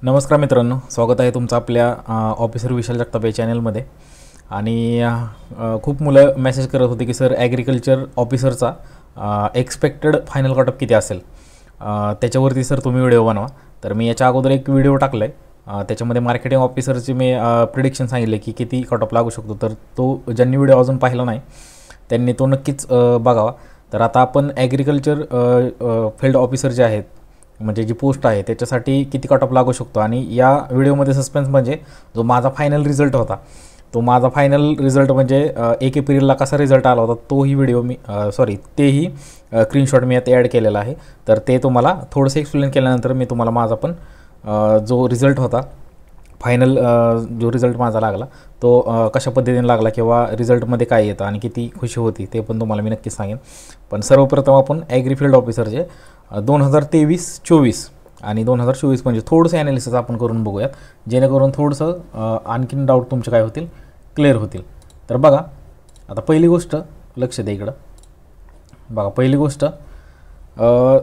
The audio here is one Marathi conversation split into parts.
नमस्कार मित्रांनो, स्वागत आहे तुमचं आपल्या ऑफिसर विशाल जगताप या चॅनलमध्ये. आणि खूप मुलं मेसेज करत होते की सर ॲग्रिकल्चर ऑफिसरचा एक्सपेक्टेड फायनल कटअप किती असेल, त्याच्यावरती सर तुम्ही व्हिडिओ बनवा. तर मी याच्या अगोदर एक व्हिडिओ टाकला आहे, त्याच्यामध्ये मार्केटिंग ऑफिसरची मी प्रिडिक्शन सांगितले की किती कटअप लागू शकतो. तर तो ज्यांनी व्हिडिओ अजून पाहिला नाही त्यांनी तो नक्कीच बघावा. तर आता आपण ॲग्रिकल्चर फील्ड ऑफिसर जे आहेत म्हणजे जी पोस्ट आहे त्याच्यासाठी किती कटअप लागू शकतो. आणि या व्हिडिओमध्ये सस्पेन्स म्हणजे जो माझा फायनल रिझल्ट होता, तो माझा फायनल रिझल्ट म्हणजे 1 एप्रिलला कसा रिझल्ट आला होता तोही व्हिडिओ मी तेही स्क्रीनशॉट मी आता ॲड केलेला आहे. तर ते तुम्हाला थोडंसं एक्सप्लेन केल्यानंतर मी तुम्हाला माझा पण जो रिझल्ट होता फायनल, जो रिझल्ट माझा लागला तो कशा पद्धतीने लागला किंवा रिझल्टमध्ये काय येतं आणि किती खुशी होती ते पण तुम्हाला मी नक्कीच सांगेन. पण सर्वप्रथम आपण ॲग्रीफील्ड ऑफिसरचे 2023-24 आणि 2024 म्हणजे थोडंसं ॲनालिसिस आपण करून बघूयात, जेणेकरून थोडंसं आणखीन डाऊट तुमचे काय होतील क्लिअर होतील. तर बघा, आता पहिली गोष्ट लक्ष द्या इकडं. बघा, पहिली गोष्ट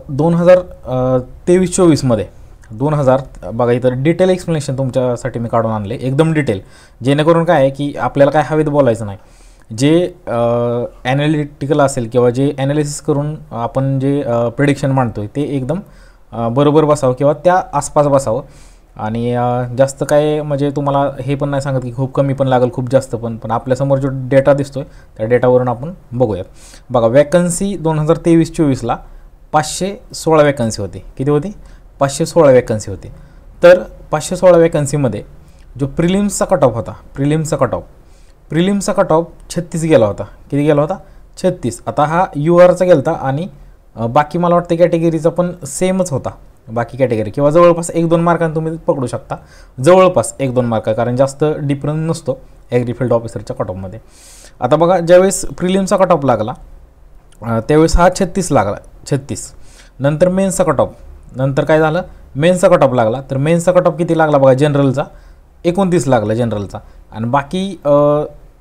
2023-24मध्ये बघा इथं डिटेल एक्सप्लेनेशन तुमच्यासाठी मी काढून आणले, एकदम डिटेल, जेणेकरून काय आहे की आपल्याला काय हवेत बोलायचं नाही. जे ॲनालिटिकल असेल किंवा जे ॲनालिसिस करून आपण जे प्रिडिक्शन मांडतो ते एकदम बरोबर बसावं किंवा त्या आसपास बसावं. आणि जास्त काय म्हणजे तुम्हाला हे पण नाही सांगत की खूप कमी पण लागेल खूप जास्त पण आपल्यासमोर जो डेटा दिसतोय त्या डेटावरून आपण बघूयात. बघा, वॅकन्सी 2023-24ला 516 वॅकन्सी होती. किती होती? 516 वॅकन्सी होती. तर 516 वॅकन्सीमध्ये जो प्रिलिम्सचा कट ऑफ होता, प्रिलिम्सचा कट ऑफ 36 गेला होता. किती गेला होता? 36. आता हा URचा गेला होता आणि बाकी मला वाटतं कॅटेगरीचा पण सेमच होता. बाकी कॅटेगरी किंवा जवळपास 1-2 मार्कांनी तुम्ही पकडू शकता, जवळपास 1-2 मार्क, कारण जास्त डिफरन्स नसतो ॲग्रीफील्ड ऑफिसरच्या कट ऑफमध्ये. आता बघा, ज्यावेळेस प्रिलिम्सचा कट ऑफ लागला त्यावेळेस हा 36 लागला, 36. नंतर मेन्सचा कट ऑफ, नंतर काय झालं, मेन्सचा कट ऑफ लागला. तर मेन्सचा कट ऑफ किती लागला बघा, जनरलचा 29 लागला जनरलचा, आणि बाकी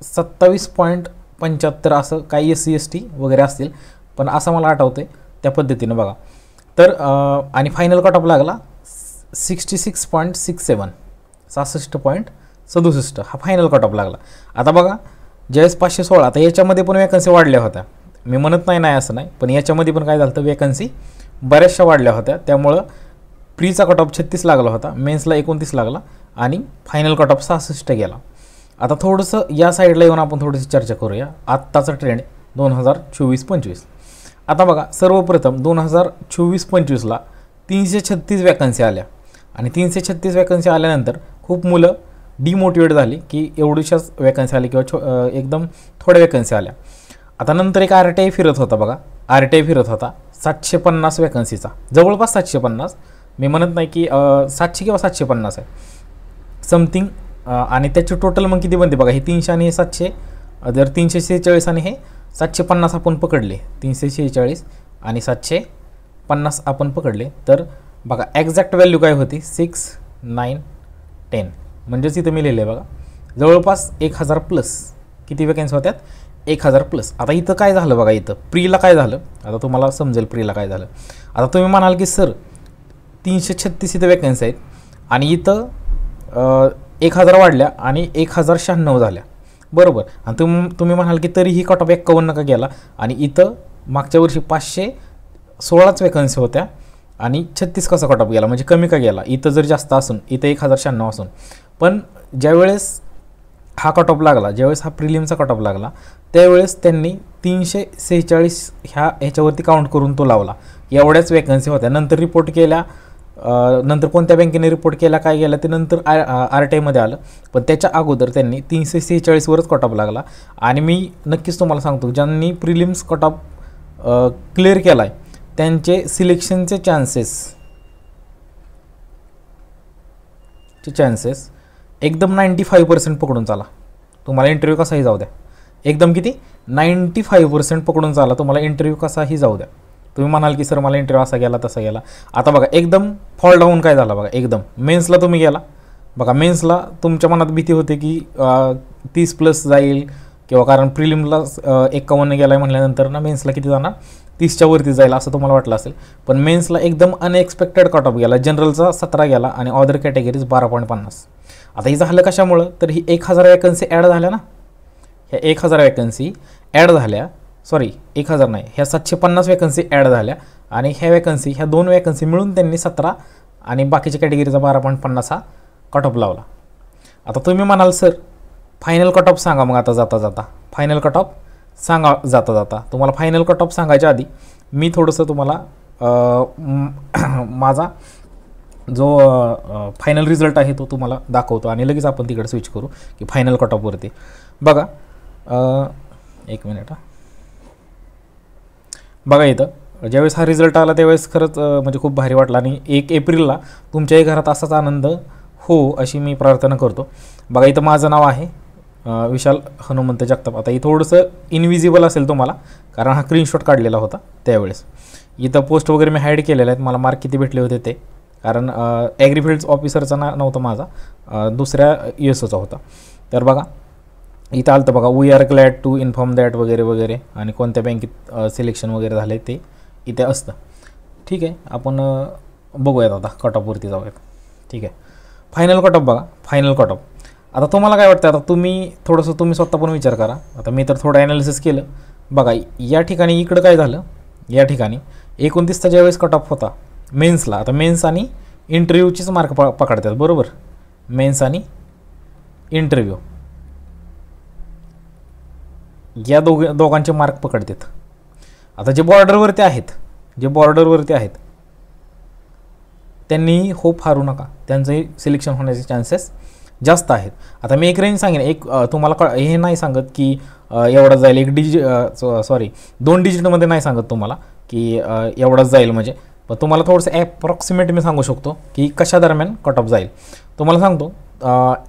27.75 असं काही SC ST वगैरे असतील, पण असं मला आठवतं त्या पद्धतीनं बघा. तर आणि फायनल कट ऑफ लागला 66.67, 66.67 हा फायनल कट ऑफ लागला. आता बघा, ज्यावेळेस 516, आता याच्यामध्ये पण वॅकन्सी वाढल्या होत्या, मी म्हणत नाही असं नाही, पण याच्यामध्ये पण काय झालं तर वॅकन्सी बऱ्याचशा वाढल्या होत्या. त्यामुळं प्रीचा कट ऑफ 36 लागला होता, मेन्सला 29 लागला आणि फायनल कट ऑफ 66 गेला. आता थोडंसं या साईडला येऊन आपण थोडीशी चर्चा करूया आत्ताचा ट्रेंड 2024-25. आता बघा, सर्वप्रथम 2024-25ला 336 वॅकन्सी आल्या आणि 336 वॅकन्सी आल्यानंतर खूप मुलं डिमोटिवेट झाली की एवढ्याशाच वॅकन्सी आली किंवा एकदम थोड्या वॅकन्सी आल्या. आता नंतर एक RTI फिरत होता बघा, RTI फिरत होता 750 वॅकन्सीचा, जवळपास 750, मी म्हणत नाही की 700 किंवा 750 आहे समथिंग. आणि त्याची टोटल मग किती बनते बघा, हे 300 आणि हे 700, जर 346 आणि हे 750 आपण पकडले, 346 आणि 750 आपण पकडले, तर बघा ॲक्झॅक्ट व्हॅल्यू काय होती, 6, 9, 10, म्हणजेच इथं मी लिहिलं आहे बघा, जवळपास 1000+. किती वॅकन्सी होत्यात? 1000+. आता इथं काय झालं बघा, इथं प्रीला काय झालं, आता तुम्हाला समजेल प्रीला काय झालं. आता तुम्ही म्हणाल की सर 336 इथं वॅकन्सी आहेत आणि इथं 1000 वाढल्या आणि 1096 झाल्या, बरोबर. आणि तुम्ही म्हणाल की तरीही कट ऑफ 51 का गेला, आणि इथं मागच्या वर्षी 516च वॅकन्सी होत्या आणि 36 कसा कट ऑफ गेला, म्हणजे कमी का गेला. इथं जर जास्त असून, इथं 1096 असून, पण ज्यावेळेस हा कट ऑफ लागला, ज्यावेळेस हा प्रिलिमचा कट ऑफ लागला त्यावेळेस त्यांनी 346 ह्याच्यावरती काउंट करून तो लावला, एवढ्याच वॅकन्सी होत्या. नंतर रिपोर्ट केल्या, नंतर कोणत्या बँकेने रिपोर्ट केला काय गेला ते नंतर RTIमध्ये आलं, पण त्याच्या अगोदर त्यांनी 346वरच कट ऑफ लागला. आणि मी नक्कीच तुम्हाला सांगतो, ज्यांनी प्रिलिम्स कट ऑफ क्लिअर केला आहे त्यांचे सिलेक्शनचे चान्सेस एकदम 95% पकडून चाला. तुम्हाला इंटरव्ह्यू कसाही जाऊ द्या, एकदम किती 95% पकडून चाला, तुम्हाला इंटरव्ह्यू कसाही जाऊ द्या. तुम्ही म्हणाल की सर मला इंटरव्ह्यू असा गेला तसा गेला, आता बघा एकदम फॉल डाऊन काय झाला बघा, एकदम मेन्सला तुम्ही गेला बघा, मेन्सला तुमच्या मनात भीती होते की 30+ जाईल किंवा कारण प्रिलिमला 51 गेला आहे म्हटल्यानंतर ना मेन्सला किती जाणार, 30च्या वरती जाईल असं तुम्हाला वाटलं असेल, पण मेन्सला एकदम अनएक्सपेक्टेड कट ऑफ गेला. जनरलचा 17 गेला आणि अदर कॅटेगरीज 12.50. आता ही झालं कशामुळं, तर ही 1000 वॅकन्सी ॲड झाल्या ना, ह्या 1000 वॅकन्सी ॲड झाल्या, सॉरी 1000 नाही, ह्या 750 वॅकन्सी ॲड झाल्या आणि ह्या वॅकन्सी, ह्या 2 वॅकन्सी मिळून त्यांनी 17 आणि बाकीच्या कॅटेगरीचा 12.50 हा कट ऑफ लावला. आता तुम्ही म्हणाल सर फायनल कट ऑफ सांगा मग आता जाता जाता, फायनल कट ऑफ सांगा जाता जाता. तुम्हाला फायनल कट ऑफ सांगायच्या आधी मी थोडंसं तुम्हाला माझा जो फायनल रिझल्ट आहे तो तुम्हाला दाखवतो आणि लगेच आपण तिकडे स्विच करू की फायनल कट ऑफवरती. बघा एक मिनिट, बघा इथं ज्यावेळेस हा रिझल्ट आला त्यावेळेस खरंच म्हणजे खूप भारी वाटला आणि 1 एप्रिलला तुमच्याही घरात असाच आनंद हो अशी मी प्रार्थना करतो. बघा इथं माझं नाव आहे विशाल हनुमंत जगताप. आता ही थोडंसं इनविजिबल असेल तुम्हाला कारण हा स्क्रीनशॉट काढलेला होता त्यावेळेस. इथं पोस्ट वगैरे मी हाईड केलेले आहेत, मला मार्क किती भेटले होते ते, कारण ॲग्रीफिल्ड्स ऑफिसरचा नव्हता माझा, दुसऱ्या ESOचा होता. तर बघा इथं आलं तर बघा we are glad to inform that वगैरे वगैरे आणि कोणत्या बँकेत सिलेक्शन वगैरे झालं आहे ते इथे असतं. ठीक आहे, आपण बघूयात आता कट ऑफवरती जाऊयात. ठीक आहे, फायनल कट ऑफ बघा, फायनल कट ऑफ. आता तुम्हाला काय वाटतं, आता तुम्ही स्वतः पण विचार करा. आता मी तर थोडं ॲनालिसिस केलं. बघा या ठिकाणी इकडं काय झालं, या ठिकाणी 29चा ज्यावेळेस कट ऑफ होता मेन्सला, आता मेन्स आणि इंटरव्ह्यूचीच मार्क पकडतात बरोबर, मेन्स आणि इंटरव्ह्यू या दोघांचे मार्क पकडतात. आता जे बॉर्डरवरती आहेत त्यांनी होप हारू नका, त्यांचंही सिलेक्शन होण्याचे चान्सेस जास्त आहेत. आता मी एक रेंज सांगेन, एक तुम्हाला हे नाही सांगत की एवढं जाईल, 2 डिजिटमध्ये नाही सांगत तुम्हाला की एवढंच जाईल म्हणजे, पण तुम्हाला थोडंसं ॲप्रॉक्सिमेट मी सांगू शकतो की कशा दरम्यान कट ऑफ जाईल. तुम्हाला सांगतो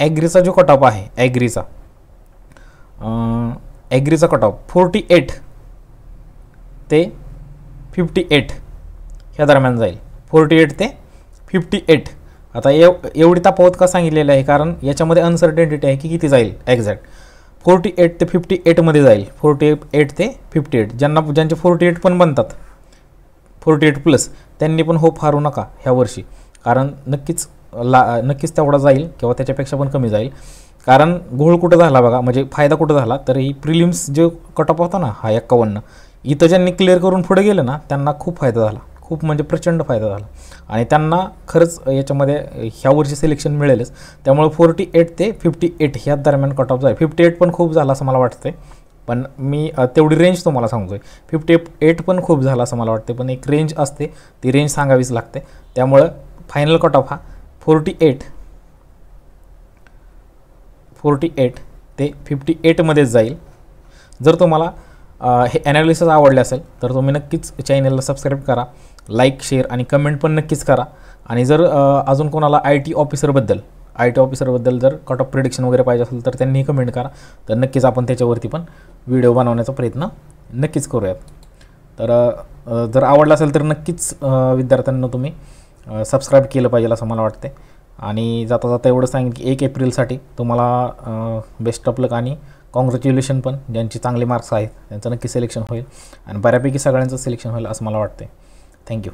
ॲग्रीचा जो कट ऑफ आहे, ॲग्रीचा कट ऑफ 48 ते 58 ह्या दरम्यान जाईल, 48 ते 58. आता एवढी तफावत का सांगितलेली आहे, कारण याच्यामध्ये अनसर्टेनिटी आहे की किती जाईल एक्झॅक्ट. 48 ते 58मध्ये जाईल, 48 ते 58. ज्यांचे 48 पण बनतात, 48+ त्यांनी पण होप हारू नका ह्या वर्षी, कारण नक्कीच तेवढा जाईल किंवा त्याच्यापेक्षा पण कमी जाईल. कारण घोळ कुठं झाला बघा, म्हणजे फायदा कुठं झाला, तर ही प्रिलिम्स जो कट ऑफ होता ना हा 51, इथं ज्यांनी क्लिअर करून पुढे गेलं ना त्यांना खूप फायदा झाला, खूप म्हणजे प्रचंड फायदा झाला आणि त्यांना खरंच याच्यामध्ये ह्या वर्षी सिलेक्शन मिळेलच. त्यामुळे 48 ते 58 ह्या दरम्यान कट ऑफ जाईल. 58 पण खूप झाला असं मला वाटतंय, पण मी तेवढी रेंज तुम्हाला सांगतोय. 58 पण खूप झाला असं मला वाटते, पण एक रेंज असते, ती रेंज सांगावीच लागते. त्यामुळं फायनल कट ऑफ हा 48 ते 58मध्येच जाईल. जर तुम्हाला हे ॲनालिसिस आवडले असेल तर तुम्ही नक्कीच चॅनलला सबस्क्राईब करा, लाईक, शेअर आणि कमेंट पण नक्कीच करा. आणि जर अजून कोणाला IT ऑफिसरबद्दल जर कट ऑफ प्रिडिक्शन वगैरे पाहिजे असेल तर त्यांनी कमेंट करा, तर नक्कीच आपण त्याच्यावरती पण व्हिडिओ बनवण्याचा प्रयत्न नक्कीच करूयात. तर जर आवडला असेल तर नक्कीच विद्यार्थ्यांना तुम्ही सबस्क्राईब केलं पाहिजे असं मला वाटते. आणि जाता जाता एवढं सांगेन की 1 एप्रिलसाठी तुम्हाला बेस्ट ऑफ लक आणि कॉंग्रॅच्युलेशन. पण ज्यांचे चांगले मार्क्स आहेत त्यांचं नक्की सिलेक्शन होईल आणि बऱ्यापैकी सगळ्यांचं सिलेक्शन होईल असं मला वाटते. थँक्यू.